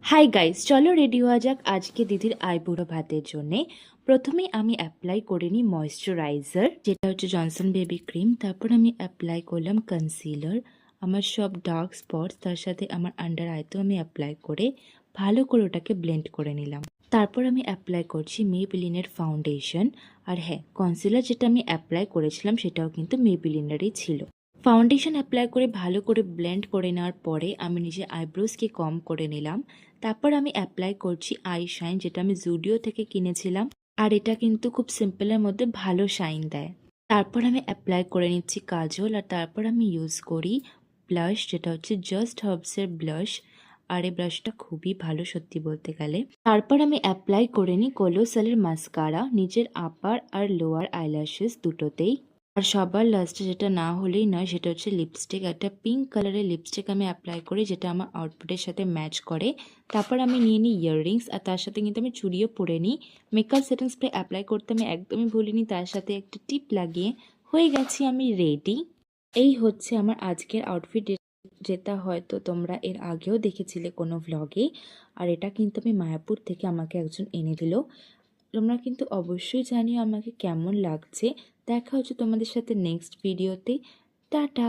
Hi guys, চলো ready হওয়া যাক আজকে দিদির আইবুড়ো ভাতের জন্যে। প্রথমে আমি অ্যাপ্লাই করে নিই ময়শ্চারাইজার, যেটা হচ্ছে জনসন বেবি ক্রিম। তারপর আমি অ্যাপ্লাই করলাম কনসিলার। আমার সব ডার্ক স্পটস তার সাথে আমার আন্ডার আইতেও আমি অ্যাপ্লাই করে ভালো করে ওটাকে ব্লেন্ড করে নিলাম। তারপর আমি অ্যাপ্লাই করছি মেবিলিনের ফাউন্ডেশন। আর হ্যাঁ, কনসিলার যেটা আমি অ্যাপ্লাই করেছিলাম সেটাও কিন্তু মেবিলিনেরই ছিল। ফাউন্ডেশন অ্যাপ্লাই করে ভালো করে ব্লেন্ড করে নেওয়ার পরে আমি নিজের আইব্রোসকে কম করে নিলাম। তারপর আমি অ্যাপ্লাই করছি আই শাইন, যেটা আমি জুডিও থেকে কিনেছিলাম। আর এটা কিন্তু খুব সিম্পলের মধ্যে ভালো শাইন দেয়। তারপর আমি অ্যাপ্লাই করে নিচ্ছি কাজল। আর তারপর আমি ইউজ করি ব্লাশ, যেটা হচ্ছে জাস্ট হার্বসের ব্লাশ। আর এই ব্লাশটা খুবই ভালো সত্যি বলতে গেলে। তারপর আমি অ্যাপ্লাই করে নিই কোলোসালের মাস্কারা নিজের আপার আর লোয়ার আইল্যাশেস দুটোতেই। আর সবার লাস্টে যেটা না হলেই নয়, সেটা হচ্ছে লিপস্টিক। একটা পিঙ্ক কালারের লিপস্টিক আমি অ্যাপ্লাই করি, যেটা আমার আউটফিটের সাথে ম্যাচ করে। তারপর আমি নিয়ে নিই ইয়াররিংস, আর তার সাথে কিন্তু আমি চুড়িও পরে নিই। মেকআপ সেটিং স্প্রে অ্যাপ্লাই করতে আমি একদমই ভুলিনি, তার সাথে একটা টিপ লাগিয়ে হয়ে গেছি আমি রেডি। এই হচ্ছে আমার আজকের আউটফিট, যেটা হয়তো তোমরা এর আগেও দেখেছিলে কোনো ভ্লগে। আর এটা কিন্তু আমি মায়াপুর থেকে আমাকে একজন এনে দিল। তোমরা কিন্তু অবশ্যই জানিও আমাকে কেমন লাগছে। দেখা হচ্ছে তোমাদের সাথে নেক্সট ভিডিওতে। টাটা।